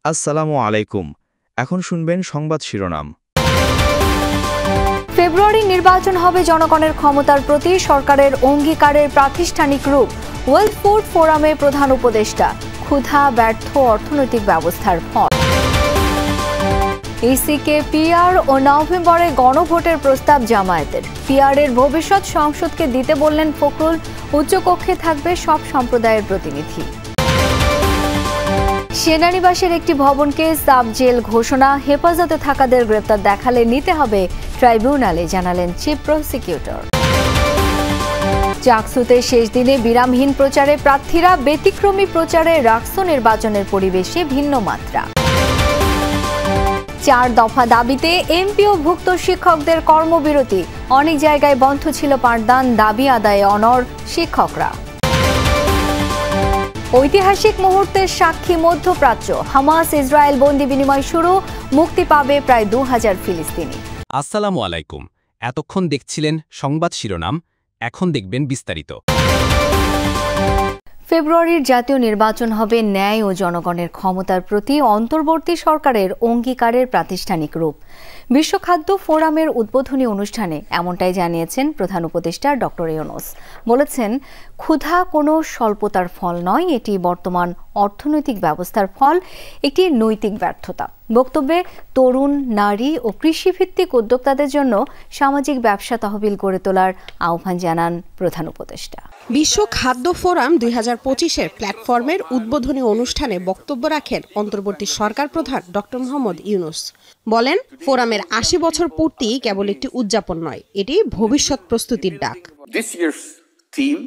আসসালামু আলাইকুম। এখন শুনবেন সংবাদ শিরোনাম। ফেব্রুয়ারি নির্বাচন হবে জনগণের ক্ষমতার প্রতি সরকারের অঙ্গীকারের প্রাতিষ্ঠানিক রূপ। ওয়ার্ল্ড ফুড ফোরামে প্রধান উপদেষ্টা। ক্ষুধা ব্যর্থ অর্থনৈতিক ব্যবস্থার ফল। ইসিকে পিআর ও নভেম্বরে গণভোটের প্রস্তাব জামায়াতের। পিআরের ভবিষ্যৎ সংসদকে দিতে বললেন ফখরুল। উচ্চকক্ষে থাকবে সব সম্প্রদায়ের প্রতিনিধি। সেনানিবাসের একটি ভবনকে সাব জেল ঘোষণা। হেফাজতে থাকাদের গ্রেপ্তার দেখালে নিতে হবে ট্রাইব্যুনালে, জানালেন চিফ প্রসিকিউটর। চাকসুতে শেষ দিনে বিরামহীন প্রচারে প্রার্থীরা। ব্যতিক্রমী প্রচারে রাকসু নির্বাচনের পরিবেশে ভিন্ন মাত্রা। 4 দফা দাবিতে এমপিওভুক্ত শিক্ষকদের কর্মবিরতি। অনেক জায়গায় বন্ধ ছিল পাঠদান, দাবি আদায়ে অনড় শিক্ষকরা। ঐতিহাসিক মুহূর্তের সাক্ষী মধ্যপ্রাচ্য। হামাস ইসরায়েল বন্দি বিনিময় শুরু। মুক্তি পাবে প্রায় 2000 ফিলিস্তিনি। আসসালামু আলাইকুম। এতক্ষণ দেখছিলেন সংবাদ শিরোনাম, এখন দেখবেন বিস্তারিত। ফেব্রুয়ারির জাতীয় নির্বাচন হবে ন্যায় ও জনগণের ক্ষমতার প্রতি অন্তর্বর্তী সরকারের অঙ্গীকারের প্রাতিষ্ঠানিক রূপ। বিশ্ব খাদ্য ফোরামের উদ্বোধনী অনুষ্ঠানে এমনটাই জানিয়েছেন প্রধান উপদেষ্টা ডক্টর ইউনূস। বলেছেন, ক্ষুধা কোনো স্বল্পতার ফল নয়, এটি বর্তমান অর্থনৈতিক ব্যবস্থার ফল, একটি নৈতিক ব্যর্থতা। বক্তব্যে তরুণ, নারী ও কৃষিভিত্তিক উদ্যোক্তাদের জন্য সামাজিক ব্যবসা তহবিল গড়ে তোলার আহ্বান জানান প্রধান উপদেষ্টা। বিশ্ব খাদ্য ফোরাম 2025-এর প্ল্যাটফর্মের উদ্বোধনী অনুষ্ঠানে বক্তব্য রাখেন অন্তর্বর্তী সরকার প্রধান ডক্টর মোহাম্মদ ইউনূস। বলেন, ফোরামের 80 বছর পূর্তি কেবল একটি উদযাপন নয়, এটি ভবিষ্যৎ প্রস্তুতির ডাক। This year's theme,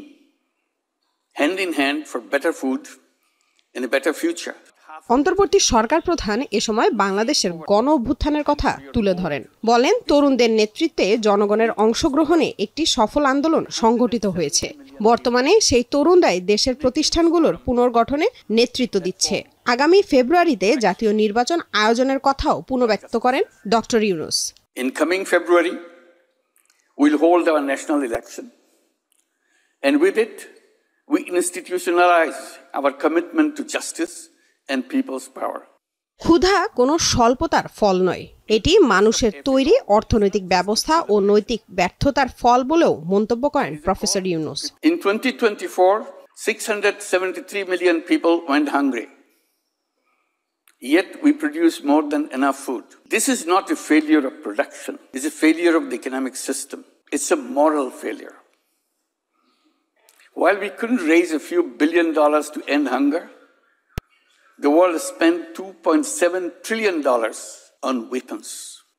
hand in hand for better food and a better future. অন্তর্বর্তী সরকার প্রধান এ সময় বাংলাদেশের গণ অভ্যুত্থানের কথা তুলে ধরেন। বলেন, তরুণদের নেতৃত্বে জনগণের অংশগ্রহণে একটি সফল আন্দোলন সংগঠিত হয়েছে। বর্তমানে সেই তরুণরাই দেশের প্রতিষ্ঠানগুলোর পুনর্গঠনে নেতৃত্ব দিচ্ছে। আগামী ফেব্রুয়ারিতে জাতীয় নির্বাচন আয়োজনের কথাও পুনর্ব্যক্ত করেন doctor Yunus. In coming February, we'll hold our national election, and with it, we institutionalize our commitment to justice and people's power. ক্ষুধা কোনো স্বল্পতার ফল নয়, এটি মানুষের তৈরি অর্থনৈতিক ব্যবস্থা ও নৈতিক ব্যর্থতার ফল বলেও মন্তব্য করেন professor Yunus. In 2024, 673 million people went hungry. Yet we produce more than enough food. This is not a failure of production. It's a failure of the economic system. It's a moral failure. While we couldn't raise a few $1 billion to end hunger, the world spent $2.7 trillion on weapons.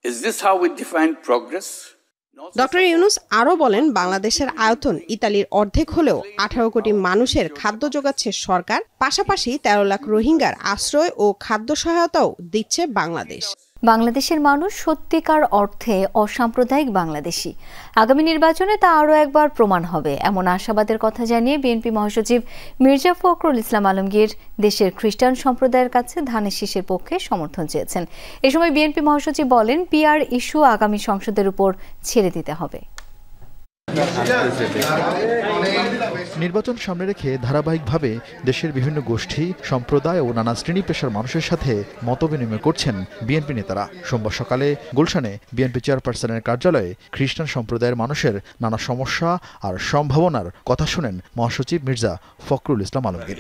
Is this how we define progress? Doctor Yunus আরও বলেন, বাংলাদেশের আয়তন ইতালির অর্ধেক হলেও 18 কোটি মানুষের খাদ্য যোগাচ্ছে সরকার। পাশাপাশি 13 লাখ রোহিঙ্গার আশ্রয় ও খাদ্য সহায়তাও দিচ্ছে বাংলাদেশ। বাংলাদেশের মানুষ সত্যিকার অর্থে অসাম্প্রদায়িক বাংলাদেশি। আগামী নির্বাচনে তা আরও একবার প্রমাণ হবে, এমন আশাবাদের কথা জানিয়ে বিএনপি মহাসচিব মির্জা ফখরুল ইসলাম আলমগীর দেশের খ্রিস্টান সম্প্রদায়ের কাছে ধানের শীষের পক্ষে সমর্থন চেয়েছেন। এ সময় বিএনপি মহাসচিব বলেন, পিআর ইস্যু আগামী সংসদের উপর ছেড়ে দিতে হবে। নির্বাচন সামনে রেখে ধারাবাহিকভাবে দেশের বিভিন্ন গোষ্ঠী, সম্প্রদায় ও নানা শ্রেণী পেশার মানুষের সাথে মতবিনিময় করছেন বিএনপি নেতারা। সোমবার সকালে গুলশানে বিএনপি চেয়ারপারসনের কার্যালয়ে খ্রিস্টান সম্প্রদায়ের মানুষের নানা সমস্যা আর সম্ভাবনার কথা শুনেন মহাসচিব মির্জা ফখরুল ইসলাম আলমগীর।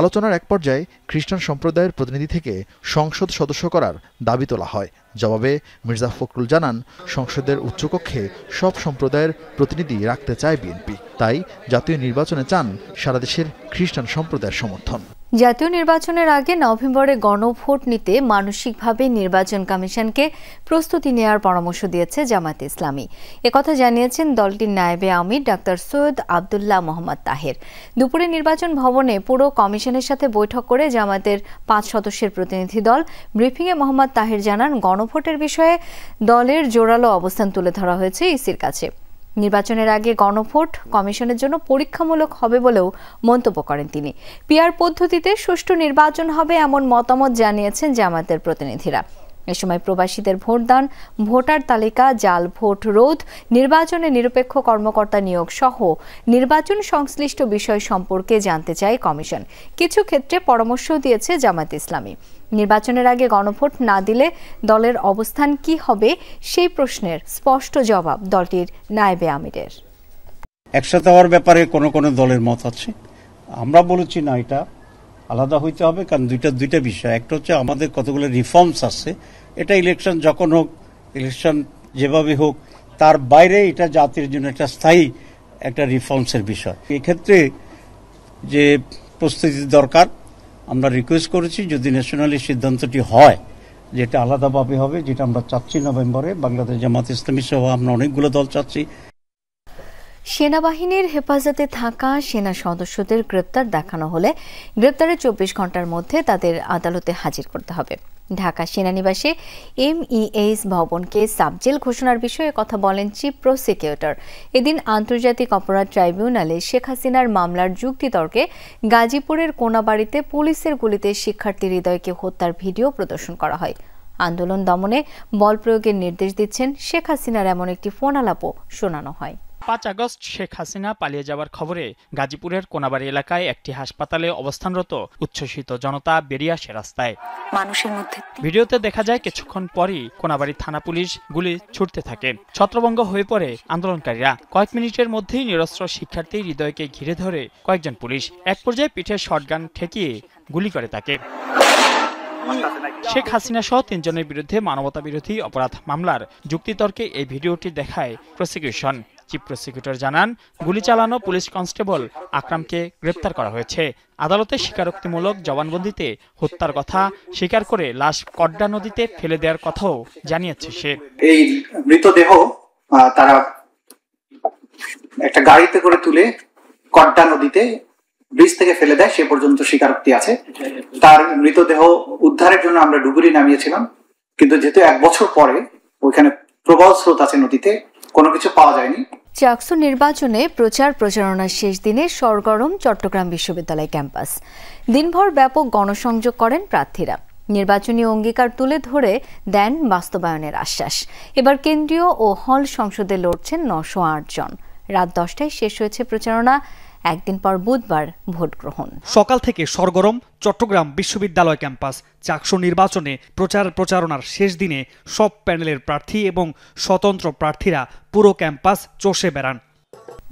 আলোচনার এক পর্যায়ে খ্রিস্টান সম্প্রদায়ের প্রতিনিধি থেকে সংসদ সদস্য করার দাবি তোলা হয়। জবাবে মির্জা ফখরুল জানান, সংসদের উচ্চকক্ষে সব সম্প্রদায়ের প্রতিনিধি রাখতে চায় বিএনপি, তাই জাতীয় নির্বাচনে চান সারা দেশের খ্রিস্টান সম্প্রদায়ের সমর্থন। জাতীয় নির্বাচনের আগে নভেম্বরে গণভোট নিতে মানসিকভাবে নির্বাচন কমিশনকে প্রস্তুতি নেওয়ার পরামর্শ দিয়েছে জামায়াতে ইসলামী। একথা জানিয়েছেন দলটির নায়েবে আমির ডাক্তার সৈয়দ আবদুল্লাহ মোহাম্মদ তাহের। দুপুরে নির্বাচন ভবনে পুরো কমিশনের সাথে বৈঠক করে জামায়াতের 5 সদস্যের প্রতিনিধি দল ব্রিফিংয়ে মোহাম্মদ তাহের জানান, গণভোটের বিষয়ে দলের জোরালো অবস্থান তুলে ধরা হয়েছে ইসির কাছে। নির্বাচনের আগে গণভোট কমিশনের জন্য পরীক্ষামূলক হবে বলেও মন্তব্য করেন তিনি। পিআর পদ্ধতিতে সুষ্ঠু নির্বাচন হবে এমন মতামত জানিয়েছেন জামায়াতের প্রতিনিধিরা। এ সময় প্রবাসীদের ভোটদান, ভোটার তালিকা, জাল ভোট রোধ, নির্বাচনে নিরপেক্ষ কর্মকর্তা নিয়োগ সহ নির্বাচন সংশ্লিষ্ট বিষয় সম্পর্কে জানতে চায় কমিশন। কিছু ক্ষেত্রে পরামর্শ দিয়েছে জামায়াত ইসলামী। নির্বাচনের আগে গণভোট না দিলে দলের অবস্থান কি হবে সেই প্রশ্নের স্পষ্ট জবাব দলটির নায়েবে আমিরের। একসাথে হওয়ার ব্যাপারে কোনো দলের মত আছে, আমরা বলেছি না, এটা আলাদা হইতে হবে, কারণ দুইটা বিষয়। একটা হচ্ছে আমাদের কতগুলো রিফর্মস আছে, এটা ইলেকশন যখন হোক, ইলেকশন যেভাবে হোক, তার বাইরে এটা জাতির জন্য একটা স্থায়ী একটা রিফর্মসের বিষয়। এক্ষেত্রে যে প্রস্তুতি দরকার, আমরা রিকোয়েস্ট করেছি যদি ন্যাশনালি সিদ্ধান্তটি হয় যেটা আলাদাভাবে হবে, যেটা আমরা চাচ্ছি নভেম্বরে, বাংলাদেশ জামাত ইসলামী সহ আমরা অনেকগুলো দল চাচ্ছি। সেনাবাহিনীর হেফাজতে থাকা সেনা সদস্যদের গ্রেপ্তার দেখানো হলে গ্রেপ্তারের 24 ঘন্টার মধ্যে তাদের আদালতে হাজির করতে হবে। ঢাকা সেনানিবাসে MEH ভবনকে সাবজেল ঘোষণার বিষয়ে কথা বলেন চিফ প্রসিকিউটর। এদিন আন্তর্জাতিক অপরাধ ট্রাইব্যুনালে শেখ হাসিনার মামলার যুক্তিতর্কে গাজীপুরের কোনাবাড়িতে পুলিশের গুলিতে শিক্ষার্থী হৃদয়কে হত্যার ভিডিও প্রদর্শন করা হয়। আন্দোলন দমনে বল প্রয়োগের নির্দেশ দিচ্ছেন শেখ হাসিনার এমন একটি ফোন আলাপও শোনানো হয়। 5 আগস্ট শেখ হাসিনা পালিয়ে যাওয়ার খবরে গাজীপুরের কোনাবাড়ি এলাকায় একটি হাসপাতালে অবস্থানরত উচ্ছ্বসিত জনতা বেরিয়ে আসে রাস্তায়। মানুষের মধ্যে ভিডিওতে দেখা যায় কিছুক্ষণ পরই কোনাবাড়ি থানা পুলিশ গুলি ছুটতে থাকে। ছত্রভঙ্গ হয়ে পড়ে আন্দোলনকারীরা। কয়েক মিনিটের মধ্যেই নিরস্ত্র শিক্ষার্থী হৃদয়কে ঘিরে ধরে কয়েকজন পুলিশ। এক পর্যায়ে পিঠে শটগান ঠেকিয়ে গুলি করে তাকে। শেখ হাসিনা সহ 3 জনের বিরুদ্ধে মানবতা বিরোধী অপরাধ মামলার যুক্তিতর্কে এই ভিডিওটি দেখায় প্রসিকিউশন। চিফ প্রসিকিউটর জানান, গুলি চালানো পুলিশ কনস্টেবল আকরামকে গ্রেপ্তার করা হয়েছে। আদালতে স্বীকারোক্তিমূলক জবানবন্দিতে হত্যার কথা স্বীকার করে লাশ কড্ডা নদীতে ফেলে দেওয়ার কথাও জানিয়েছে সে। এই মৃতদেহ তারা একটা গাড়িতে করে তুলে কড্ডা নদীতে ব্রিজ থেকে ফেলে দেয়, সে পর্যন্ত স্বীকারোক্তি আছে। তার মৃতদেহ উদ্ধারের জন্য আমরা ডুবুরি নামিয়েছিলাম, কিন্তু যেহেতু 1 বছর পরে ওইখানে প্রবল স্রোত আছে নদীতে, কোনো কিছু পাওয়া যায়নি। চাকসু নির্বাচনে প্রচারণার শেষ দিনে সরগরম চট্টগ্রাম বিশ্ববিদ্যালয় ক্যাম্পাস। দিনভর ব্যাপক গণসংযোগ করেন প্রার্থীরা। নির্বাচনী অঙ্গীকার তুলে ধরে দেন বাস্তবায়নের আশ্বাস। এবার কেন্দ্রীয় ও হল সংসদে লড়ছেন 908 জন। রাত 10টায় শেষ হয়েছে প্রচারণা। একদিন পর বুধবার ভোট গ্রহণ। সকাল থেকে সরগরম চট্টগ্রাম বিশ্ববিদ্যালয় ক্যাম্পাস। চাকসু নির্বাচনে প্রচারণার শেষ দিনে সব প্যানেলের প্রার্থী এবং স্বতন্ত্র প্রার্থীরা পুরো ক্যাম্পাস চষে বেড়ান।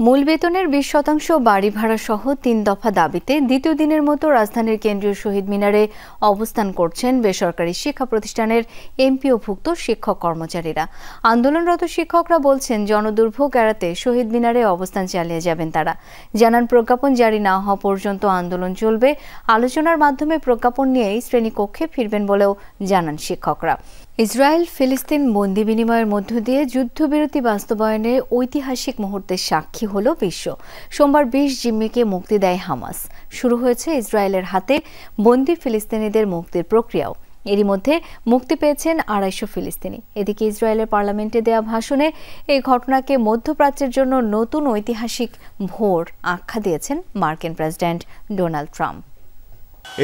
মূল বেতনের 20% বাড়ি ভাড়া সহ 3 দফা দাবিতে দ্বিতীয় দিনের মতো রাজধানীর কেন্দ্রীয় শহীদ মিনারে অবস্থান করছেন বেসরকারি শিক্ষা প্রতিষ্ঠানের এমপিওভুক্ত শিক্ষক কর্মচারীরা। আন্দোলনরত শিক্ষকরা বলছেন, জনদুর্ভোগ এড়াতে শহীদ মিনারে অবস্থান চালিয়ে যাবেন তারা। জানান, প্রজ্ঞাপন জারি না হওয়া পর্যন্ত আন্দোলন চলবে। আলোচনার মাধ্যমে প্রজ্ঞাপন নিয়েই শ্রেণীকক্ষে ফিরবেন বলেও জানান শিক্ষকরা। ইসরায়েল ফিলিস্তিন বন্দি বিনিময়ের মধ্য দিয়ে যুদ্ধবিরতি বাস্তবায়নে ঐতিহাসিক মুহূর্তের সাক্ষী হল বিশ্ব। সোমবার 20 জিম্মিকে মুক্তি দেয় হামাস। শুরু হয়েছে ইসরায়েলের হাতে বন্দি ফিলিস্তিনিদের মুক্তির প্রক্রিয়াও। এরই মধ্যে মুক্তি পেয়েছেন 250 ফিলিস্তিনি। এদিকে ইসরায়েলের পার্লামেন্টে দেয়া ভাষণে এই ঘটনাকে মধ্যপ্রাচ্যের জন্য নতুন ঐতিহাসিক ভোর আখ্যা দিয়েছেন মার্কিন প্রেসিডেন্ট ডোনাল্ড ট্রাম্প।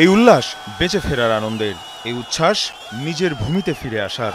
এই উল্লাস বেঁচে ফেরার আনন্দের, এই উচ্ছ্বাস নিজের ভূমিতে ফিরে আসার।